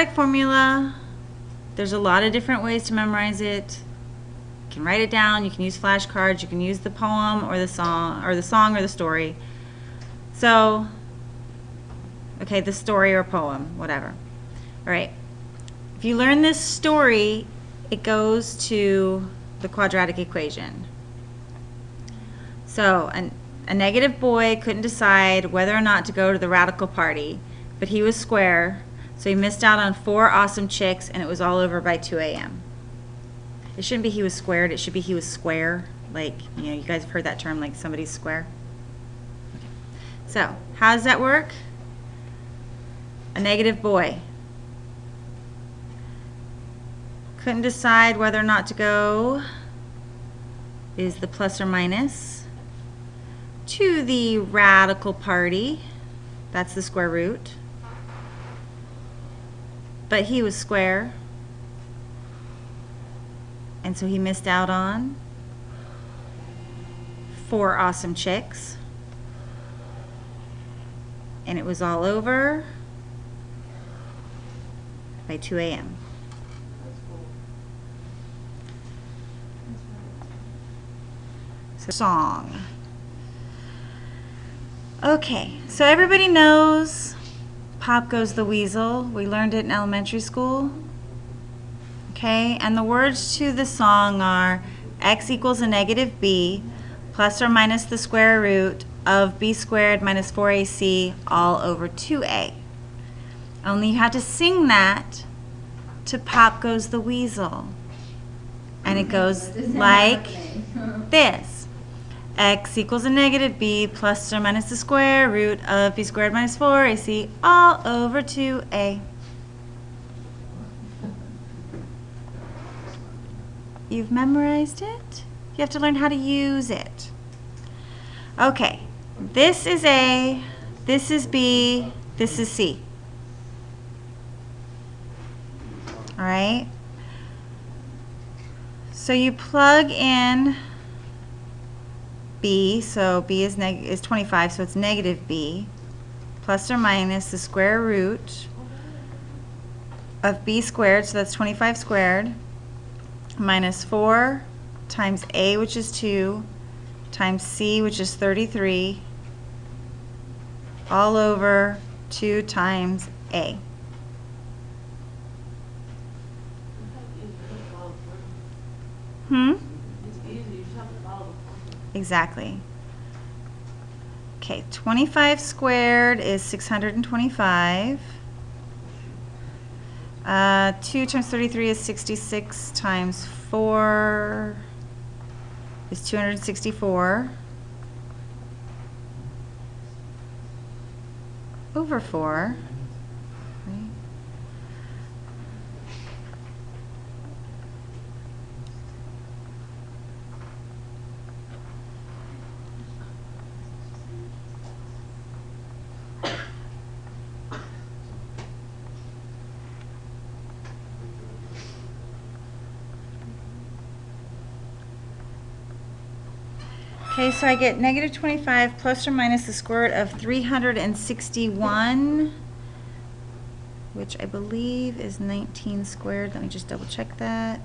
quadratic formula, there's a lot of different ways to memorize it. You can write it down, you can use flashcards, you can use the poem or the song or the story. So, okay, the story or poem, whatever. All right. If you learn this story, it goes to the quadratic equation. So, a negative boy couldn't decide whether or not to go to the radical party, but he was square, so he missed out on 4 awesome chicks, and it was all over by 2 a.m. It shouldn't be he was squared, it should be he was square. Like, you know, you guys have heard that term, like somebody's square. So, how does that work? A negative boy couldn't decide whether or not to go is the plus or minus to the radical party. That's the square root. But he was square, and so he missed out on 4 awesome chicks, and it was all over by 2 a.m. So, song. Okay, so everybody knows Pop Goes the Weasel. We learned it in elementary school. Okay, and the words to the song are x equals a negative b plus or minus the square root of b squared minus 4ac all over 2a. Only you have to sing that to Pop Goes the Weasel. And it goes like this. X equals a negative b plus or minus the square root of b squared minus 4ac all over 2a. You've memorized it? You have to learn how to use it. Okay, this is A, this is B, this is C. All right? So you plug in b, so b is 25, so it's negative b, plus or minus the square root of b squared, so that's 25 squared, minus 4 times a, which is 2, times c, which is 33, all over 2 times a. Exactly. Okay, 25 squared is 625. 2 times 33 is 66 times 4 is 264 over 4. Right? Okay, so I get negative 25 plus or minus the square root of 361, which I believe is 19 squared. Let me just double check that.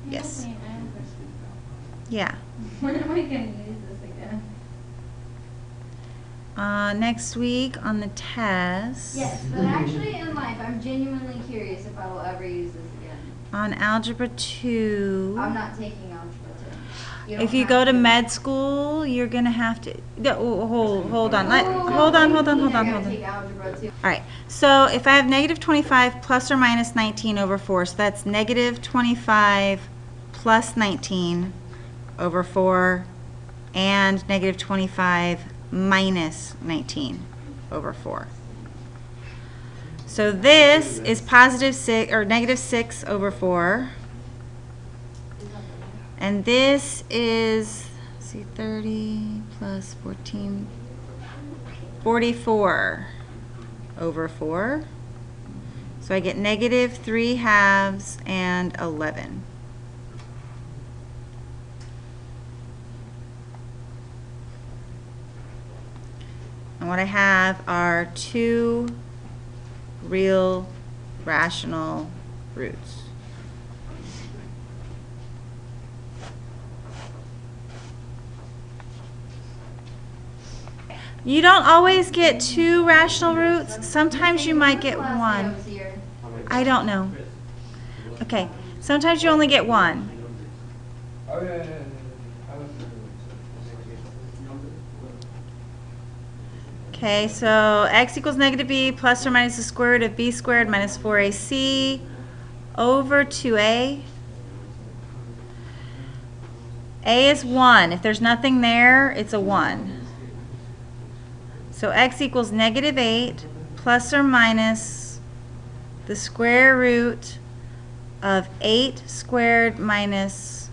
Yes. Yeah. When am I going to use this again? Next week on the test. Yes, but actually in life, I'm genuinely curious if I will ever use this again. On Algebra 2. I'm not taking Algebra 2. If you go to med school, you're going to have to... Hold on. Hold on. Take Algebra 2. All right. So if I have negative 25 plus or minus 19 over 4, so that's negative 25 plus 19 over 4 and negative 25 minus 19 over 4. So this is positive 6 or negative 6 over 4. And this is, let's see, 30 plus 14, 44 over 4. So I get negative 3 halves and 11. And what I have are two real rational roots. You don't always get two rational roots. Sometimes you might get one. I don't know. Okay, sometimes you only get one. Okay, so x equals negative b plus or minus the square root of b squared minus 4ac over 2a. A is 1. If there's nothing there, it's a 1. So x equals negative 8 plus or minus the square root of 8 squared minus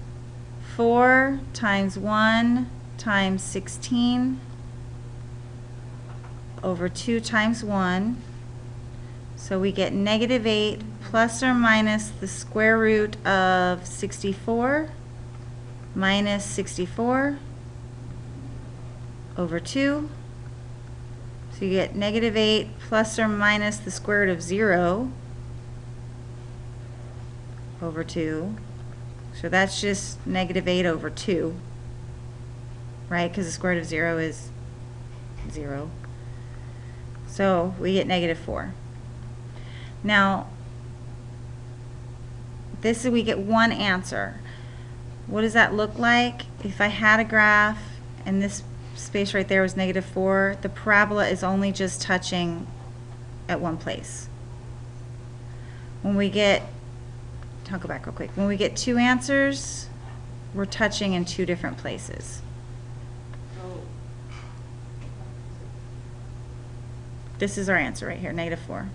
4 times 1 times 16 over 2 times 1. So we get negative 8 plus or minus the square root of 64 minus 64 over 2. So you get negative 8 plus or minus the square root of 0 over 2. So that's just negative 8 over 2, right? Because the square root of 0 is 0. So we get negative 4. Now, we get one answer. What does that look like? If I had a graph and this space right there was negative 4, the parabola is only just touching at one place. When we get, I'll go back real quick. When we get two answers, we're touching in two different places. This is our answer right here, negative 4.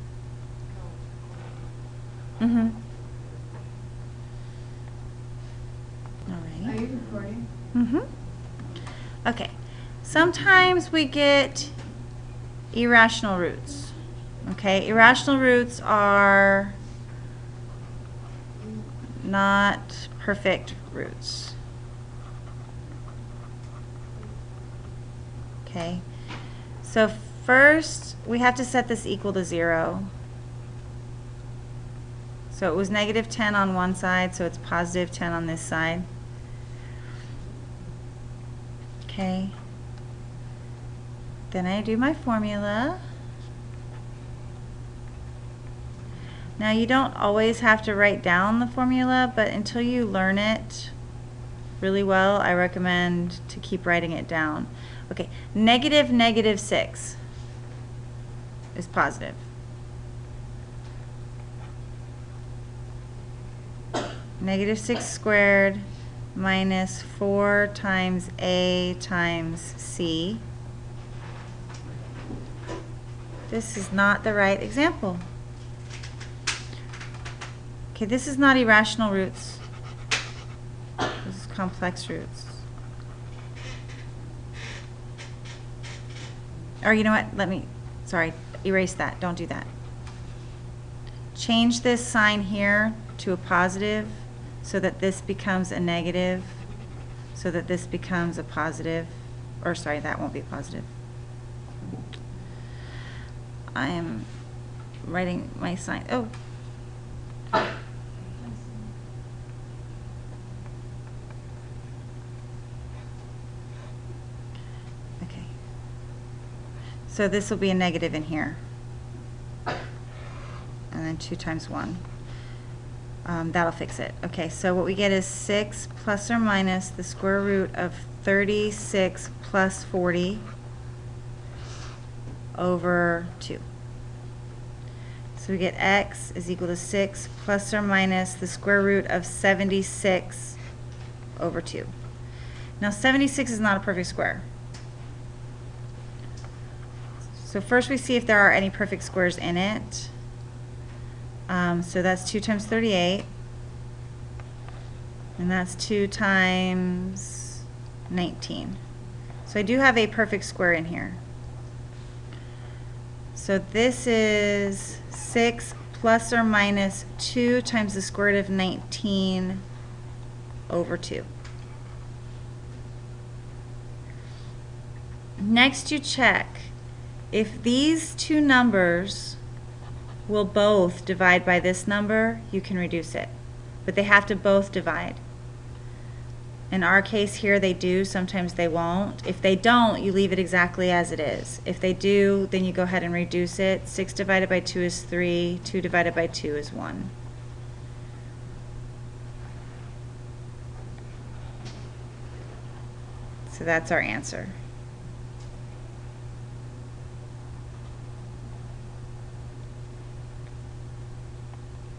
Mm-hmm. All right. Are you recording? Mm-hmm. Okay. Sometimes we get irrational roots. Okay, irrational roots are not perfect roots. Okay, so first we have to set this equal to 0. So it was negative 10 on one side, so it's positive 10 on this side. Okay. Then I do my formula. Now you don't always have to write down the formula, but until you learn it really well, I recommend to keep writing it down. Okay, negative 6 is positive. Negative 6 squared minus 4 times a times c. This is not the right example. Okay, this is not irrational roots. This is complex roots. Or you know what? Sorry, erase that. Don't do that. Change this sign here to a positive so that this becomes a negative, so that this becomes a positive. Or sorry, that won't be positive. I am writing my sign. Oh. Okay. So this will be a negative in here. And then 2 times 1. That'll fix it. Okay, so what we get is 6 plus or minus the square root of 36 plus 40 over 2. So we get x is equal to 6 plus or minus the square root of 76 over 2. Now 76 is not a perfect square. So first we see if there are any perfect squares in it. So that's 2 times 38. And that's 2 times 19. So I do have a perfect square in here. So this is 6 plus or minus 2 times the square root of 19 over 2. Next you check if these two numbers will both divide by this number, you can reduce it. But they have to both divide. In our case here, they do. Sometimes they won't. If they don't, you leave it exactly as it is. If they do, then you go ahead and reduce it. 6 divided by 2 is 3. 2 divided by 2 is 1. So that's our answer.